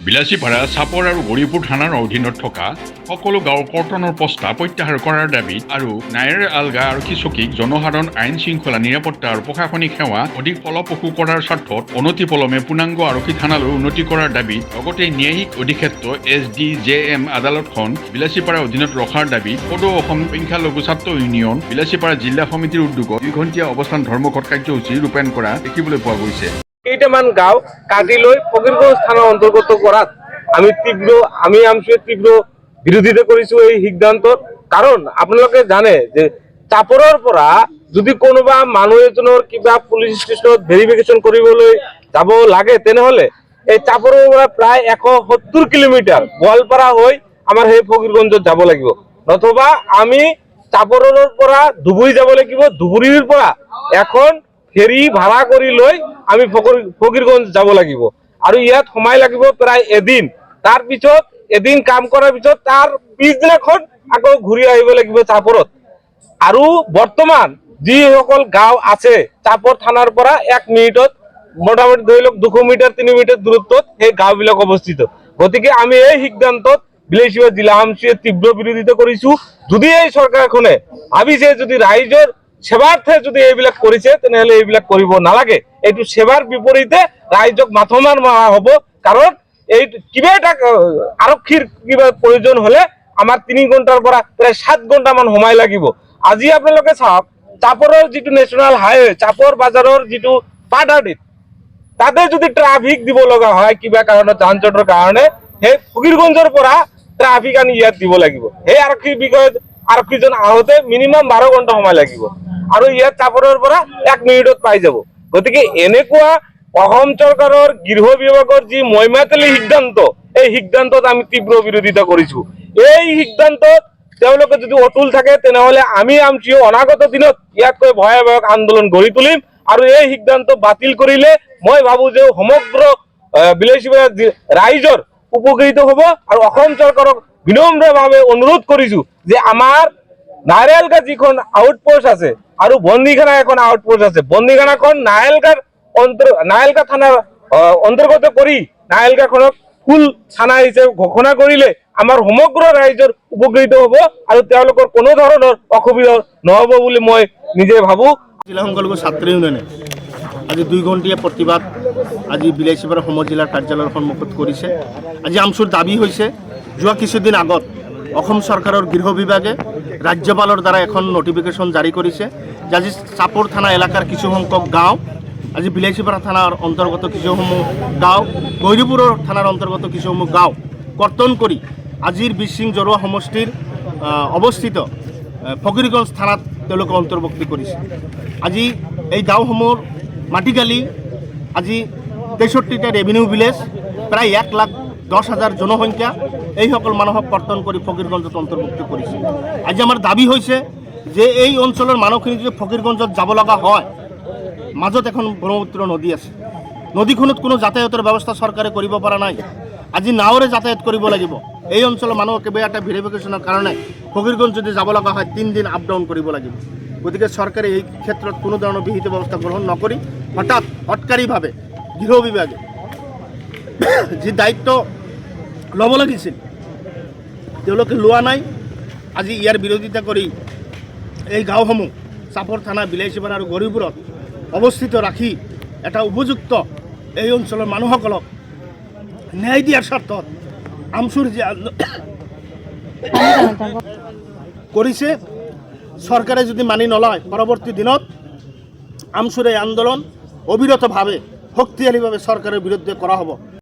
বিলাসীপাৰা চাপৰ আৰু গৌৰীপুৰ থানাৰ অধীনত থকা সকলো গাঁৱৰ কৰ্তনৰ প্ৰস্তাৱ প্ৰত্যাহাৰ কৰাৰ দাবীত আৰু নায়েৰ আলগা আৰক্ষী চকীক জনসাধাৰণ আইন শৃংখলা নিৰাপত্তা আৰু প্ৰশাসনিক সেৱা অধিক ফলপ্ৰসূ কৰাৰ স্বাৰ্থত অনতিপলমে পূৰ্ণাংগ আৰক্ষী থানালৈ উন্নতি কৰাৰ দাবীত লগতে ন্যায়িক অধিক্ষেত্ৰ SDJM আদালতখন বিলাসীপাৰা অধীনত ৰখাৰ দাবীত সদৌ অসম সংখ্যালঘু ছাত্ৰ ইউনিয়ন বিলাসীপাৰা জিলা সমিতিৰ উদ্যোগত 2 ঘণ্টীয়া অৱস্থান ধৰ্মঘট কাৰ্যসূচী ৰূপায়ণ কৰা দেখিবলৈ পোৱা গৈছে। কেইটামান গাঁও কাটি লৈ ফকীৰগঞ্জ থানাৰ অন্তৰ্গত কৰাত আমি আমছুৱে তীব্ৰ বিৰোধিতা কৰিছো এই সিদ্ধান্তত। কাৰণ আপোনালোকে জানে যে চাপৰৰ পৰা যদি কোনোবা মানুহ এজনৰ কিবা পুলিচ ষ্টেচনত ভেৰিফিকেশ্যন কৰিবলৈ যাব লাগে তেনেহলে এই চাপৰৰ পৰা প্ৰায় 170 কিলোমিটাৰ গোৱালপাৰা হৈ আমাৰ সেই ফকীৰগঞ্জত যাব লাগিব, নতুবা আমি চাপৰৰ পৰা ধুবুৰী যাব লাগিব, ধুবুৰীৰ পৰা এখন ফেৰী ভাড়া কৰি লৈ আমি ফকীৰগঞ্জ যাব লাগিব আৰু ইয়াত সময় লাগিব প্ৰায় এদিন। তাৰ পিছত এদিন কাম কৰাৰ পিছত তাৰ পিছদিনাখন আকৌ ঘূৰি আহিব লাগিব চাপৰত। আৰু বৰ্তমান যিসকল গাঁও আছে চাপৰ থানাৰ পৰা 1 মিনিটত মোটামুটি ধৰি লওক 200 মিটাৰ 3 মিটাৰ দূৰত্বত সেই গাঁওবিলাক অৱস্থিত। গতিকে আমি এই সিদ্ধান্তত বিলাসীপাৰা জিলা আমছুৱে তীব্ৰ বিৰোধিতা কৰিছো। যদি এই চৰকাৰখনে ভাবিছে যদি ৰাইজৰ সেৱাৰ্থে যদি এইবিলাক কৰিছে তেনেহলে এইবিলাক কৰিব নালাগে। এইটো সেৱাৰ বিপৰীতে ৰাইজক মাথমাৰ মৰা হ'ব। কাৰণ এই কিবা এটা আৰক্ষীৰ কিবা প্ৰয়োজন হলে আমাৰ 3 ঘণ্টাৰ পৰা প্ৰায় 7 ঘণ্টামান সময় লাগিব। আজি আপোনালোকে চাওক চাপৰৰ যিটো নেশ্যনেল হাইৱে চাপৰ বাজাৰৰ যিটো পাটাডিত তাতে যদি ট্ৰাফিক দিব লগা হয় কিবা কাৰণত যান জঁটৰ কাৰণে, সেই ফকীৰগঞ্জৰ পৰা ট্ৰাফিক আনি ইয়াত দিব লাগিব। সেই আৰক্ষীজন আহোঁতে মিনিমাম 12 ঘণ্টা সময় লাগিব আৰু ইয়াত চাপৰৰ পৰা 1 মিনিটত পাই যাব। গতিকে এনেকুৱা অসম চৰকাৰৰ গৃহ বিভাগৰ যি মইমাতালি সিদ্ধান্ত, এই সিদ্ধান্তত আমি তীব্ৰ বিৰোধিতা কৰিছো। এই সিদ্ধান্তত তেওঁলোকে যদি অটুল থাকে তেনেহলে আমি আমছুৱে অনাগত দিনত ইয়াতকৈ ভয়াৱহ আন্দোলন গঢ়ি তুলিম আৰু এই সিদ্ধান্ত বাতিল কৰিলে মই ভাবো যে সমগ্ৰ বিলাসীপাৰা ৰাইজৰ উপকৃত হ'ব। আৰু অসম চৰকাৰক বিনম্ৰভাৱে অনুৰোধ কৰিছো যে আমাৰ নায়াৰআলগা যিখন আউটপোষ্ট আছে আৰু বন্দীখানা এখন আউটপোষ্ট আছে, বন্দীখানাখন নায়াৰআলগা থানাৰ অন্তৰ্গত কৰি নায়াৰআলগাখনক ফুল থানা হিচাপে ঘোষণা কৰিলে আমাৰ সমগ্ৰ ৰাইজৰ উপকৃত হ'ব আৰু তেওঁলোকৰ কোনো ধৰণৰ অসুবিধা নহ'ব বুলি মই নিজে ভাবো। জিলা সংখ্যালঘু ছাত্ৰ ইউনিয়নে আজি 2 ঘণ্টীয়া প্ৰতিবাদ আজি বিলাসীপাৰা সমজিলাৰ কাৰ্যালয়ৰ সন্মুখত কৰিছে। আজি আমছুৰ দাবী হৈছে যোৱা কিছুদিন আগত অসম চৰকাৰৰ গৃহ বিভাগে ৰাজ্যপালৰ দ্বাৰা এখন নটিফিকেশ্যন জাৰি কৰিছে যে আজি চাপৰ থানা এলেকাৰ কিছুসংখ্যক গাঁও, আজি বিলাসীপাৰা থানাৰ অন্তৰ্গত কিছুসমূহ গাঁও, গৌৰীপুৰৰ থানাৰ অন্তৰ্গত কিছুসমূহ গাঁও কৰ্তন কৰি আজিৰ বিচিং জৰুৱা সমষ্টিৰ অৱস্থিত ফকীৰগঞ্জ থানাত তেওঁলোকে অন্তৰ্ভুক্তি কৰিছে। আজি এই গাঁওসমূহৰ মাটিকালি আজি 63টা ৰেভিনিউ ভিলেজ, প্ৰায় 1,10,000 জনসংখ্যা, এইসকল মানুহক কৰ্তন কৰি ফকীৰগঞ্জত অন্তৰ্ভুক্তি কৰিছে। আজি আমাৰ দাবী হৈছে যে এই অঞ্চলৰ মানুহখিনি যদি ফকীৰগঞ্জত যাব লগা হয়, মাজত এখন ব্ৰহ্মপুত্ৰ নদী আছে, নদীখনত কোনো যাতায়াতৰ ব্যৱস্থা চৰকাৰে কৰিব পৰা নাই। আজি নাৱেৰে যাতায়াত কৰিব লাগিব। এই অঞ্চলৰ মানুহক কিবা এটা ভেৰিফিকেশ্যনৰ কাৰণে ফকীৰগঞ্জ যদি যাব লগা হয় 3 দিন আপ ডাউন কৰিব লাগিব। গতিকে চৰকাৰে এই ক্ষেত্ৰত কোনো ধৰণৰ বিহিত ব্যৱস্থা গ্ৰহণ নকৰি হঠকাৰীভাৱে গৃহ বিভাগে যি দায়িত্ব ল'ব লাগিছিল তেওঁলোকে লোৱা নাই। আজি ইয়াৰ বিৰোধিতা কৰি এই গাঁওসমূহ চাপৰ থানা, বিলাসীপাৰা আৰু গৌৰীপুৰত অৱস্থিত ৰাখি এটা উপযুক্ত এই অঞ্চলৰ মানুহসকলক ন্যায় দিয়াৰ স্বাৰ্থত আমছুৰ যি কৰিছে চৰকাৰে যদি মানি নলয়, পৰৱৰ্তী দিনত আমছুৰ এই আন্দোলন অবিৰতভাৱে শক্তিশালীভাৱে চৰকাৰৰ বিৰুদ্ধে কৰা হ'ব।